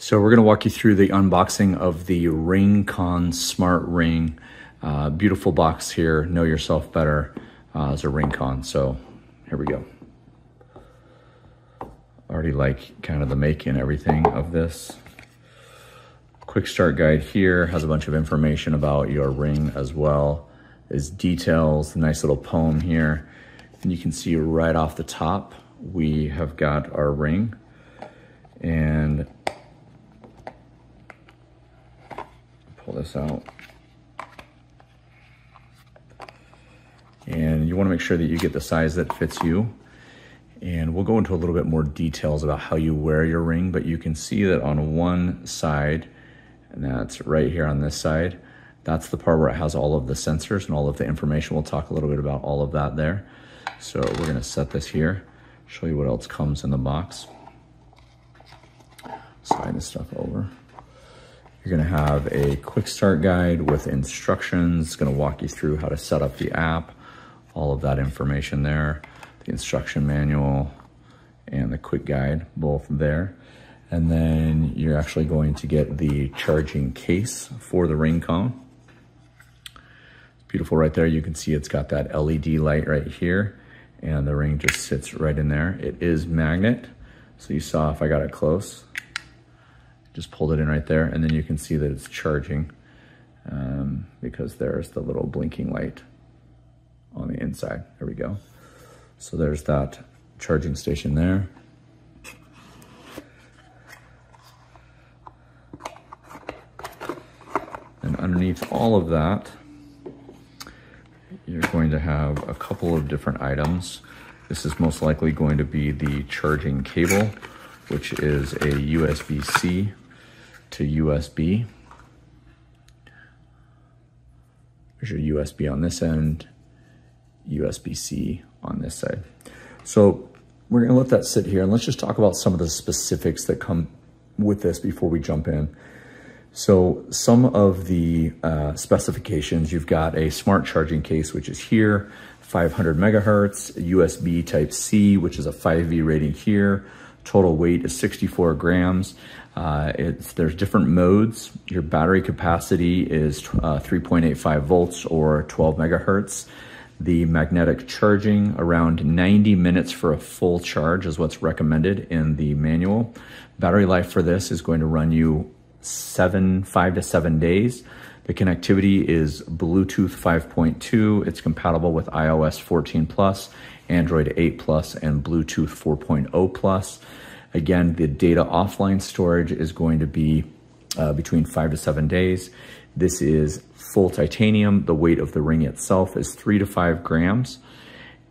So we're going to walk you through the unboxing of the RingConn Smart Ring. Beautiful box here. Know yourself better as a RingConn. So here we go. Already like kind of the make and everything of this. Quick start guide here has a bunch of information about your ring as well as details. Nice little poem here. And you can see right off the top, we have got our ring. And pull this out. And you want to make sure that you get the size that fits you. And we'll go into a little bit more details about how you wear your ring, but you can see that on one side, and that's right here on this side, that's the part where it has all of the sensors and all of the information. We'll talk a little bit about all of that there. So we're going to set this here, show you what else comes in the box. Slide this stuff over. You're going to have a quick start guide with instructions. It's going to walk you through how to set up the app, all of that information there, the instruction manual and the quick guide, both there. And then you're actually going to get the charging case for the RingConn. It's beautiful right there. You can see it's got that LED light right here, and the ring just sits right in there. It is magnet, so you saw if I got it close. Just pulled it in right there, and then you can see that it's charging because there's the little blinking light on the inside. There we go. So there's that charging station there. And underneath all of that, you're going to have a couple of different items. This is most likely going to be the charging cable, which is a USB-C to USB. There's your USB on this end, USB-C on this side. So we're gonna let that sit here and let's just talk about some of the specifics that come with this before we jump in. So some of the specifications, you've got a smart charging case, which is here, 500 megahertz, USB type C, which is a 5V rating here. Total weight is 64 grams. There's different modes. Your battery capacity is 3.85 volts or 12 megahertz. The magnetic charging, around 90 minutes for a full charge is what's recommended in the manual. Battery life for this is going to run you 5 to 7 days. The connectivity is Bluetooth 5.2. It's compatible with iOS 14 Plus, Android 8 Plus, and Bluetooth 4.0 Plus. Again, the data offline storage is going to be between 5 to 7 days. This is full titanium. The weight of the ring itself is 3 to 5 grams.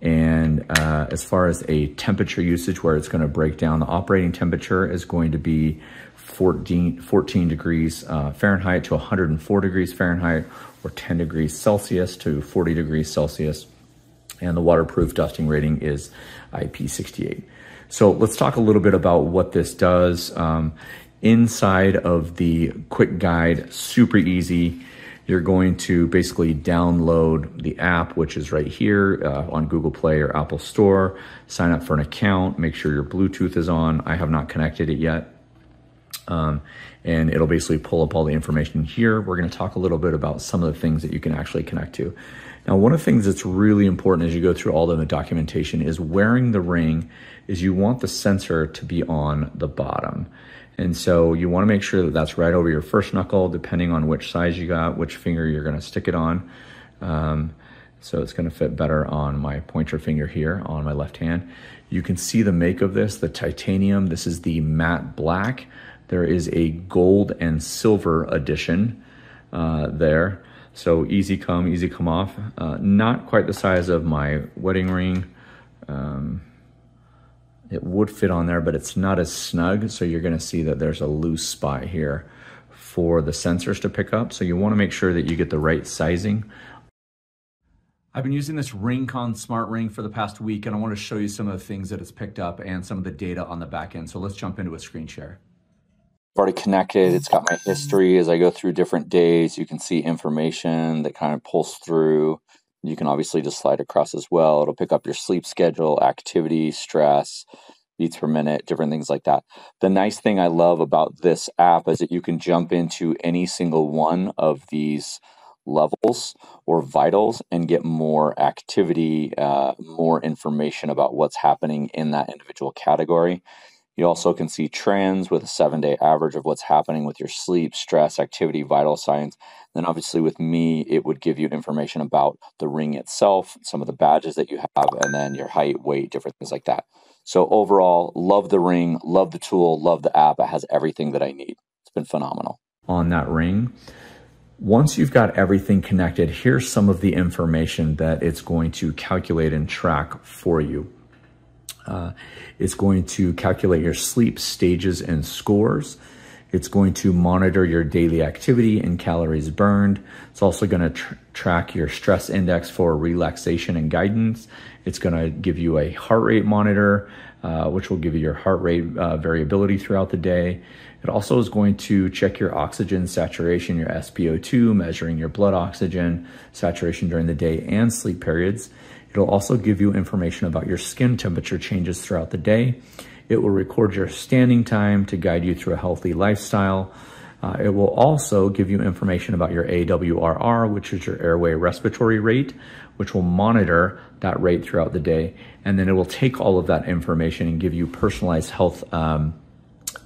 And as far as a temperature usage where it's going to break down, the operating temperature is going to be 14 degrees Fahrenheit to 104 degrees Fahrenheit, or 10 degrees Celsius to 40 degrees Celsius. And the waterproof dusting rating is IP68. So let's talk a little bit about what this does. Inside of the quick guide, super easy. You're going to basically download the app, which is right here on Google Play or Apple Store. Sign up for an account, make sure your Bluetooth is on. I have not connected it yet. And it'll basically pull up all the information here. We're going to talk a little bit about some of the things that you can actually connect to. Now, one of the things that's really important as you go through all the documentation is wearing the ring is you want the sensor to be on the bottom. And so you want to make sure that that's right over your first knuckle, depending on which size you got, which finger you're going to stick it on. So it's going to fit better on my pointer finger here on my left hand. You can see the make of this, the titanium. This is the matte black. There is a gold and silver edition there. So easy come off. Not quite the size of my wedding ring. It would fit on there, but it's not as snug. So you're gonna see that there's a loose spot here for the sensors to pick up. So you wanna make sure that you get the right sizing. I've been using this RingConn Smart Ring for the past week, and I wanna show you some of the things that it's picked up and some of the data on the back end. So let's jump into a screen share. Already connected. It's got my history as I go through different days. You can see information that kind of pulls through. You can obviously just slide across as well. It'll pick up your sleep schedule, activity, stress, beats per minute, different things like that. The nice thing I love about this app is that you can jump into any single one of these levels or vitals and get more activity, more information about what's happening in that individual category. You also can see trends with a 7-day average of what's happening with your sleep, stress, activity, vital signs. Then obviously with me, it would give you information about the ring itself, some of the badges that you have, and then your height, weight, different things like that. So overall, love the ring, love the tool, love the app. It has everything that I need. It's been phenomenal. On that ring, once you've got everything connected, here's some of the information that it's going to calculate and track for you. It's going to calculate your sleep stages and scores. It's going to monitor your daily activity and calories burned. It's also going to track your stress index for relaxation and guidance. It's going to give you a heart rate monitor, which will give you your heart rate variability throughout the day. It also is going to check your oxygen saturation, your SpO2, measuring your blood oxygen saturation during the day and sleep periods. It'll also give you information about your skin temperature changes throughout the day. It will record your standing time to guide you through a healthy lifestyle. It will also give you information about your AWRR, which is your airway respiratory rate, which will monitor that rate throughout the day. And then it will take all of that information and give you personalized health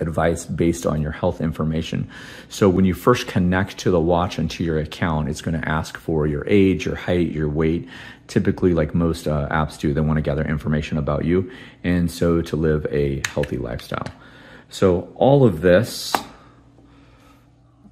advice based on your health information. So when you first connect to the watch and to your account, it's going to ask for your age, your height, your weight. Typically, like most apps do, they want to gather information about you, and so to live a healthy lifestyle. So all of this,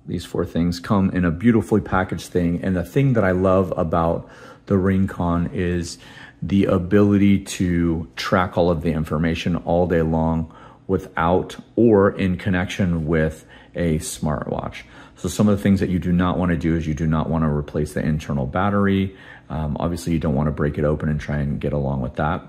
these 4 things come in a beautifully packaged thing. And the thing that I love about the RingConn is the ability to track all of the information all day long without or in connection with a smartwatch. So some of the things that you do not want to do is you do not want to replace the internal battery. Obviously, you don't want to break it open and try and get along with that.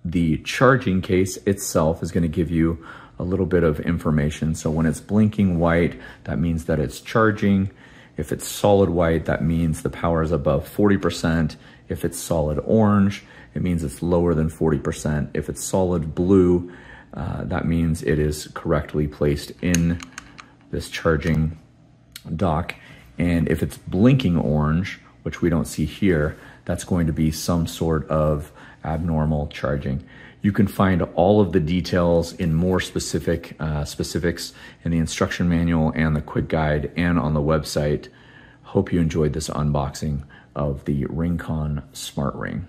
The charging case itself is going to give you a little bit of information. So when it's blinking white, that means that it's charging. If it's solid white, that means the power is above 40%. If it's solid orange, it means it's lower than 40%. If it's solid blue, that means it is correctly placed in this charging dock. And if it's blinking orange, which we don't see here, that's going to be some sort of abnormal charging. You can find all of the details in more specifics in the instruction manual and the quick guide and on the website. Hope you enjoyed this unboxing of the RingConn Smart Ring.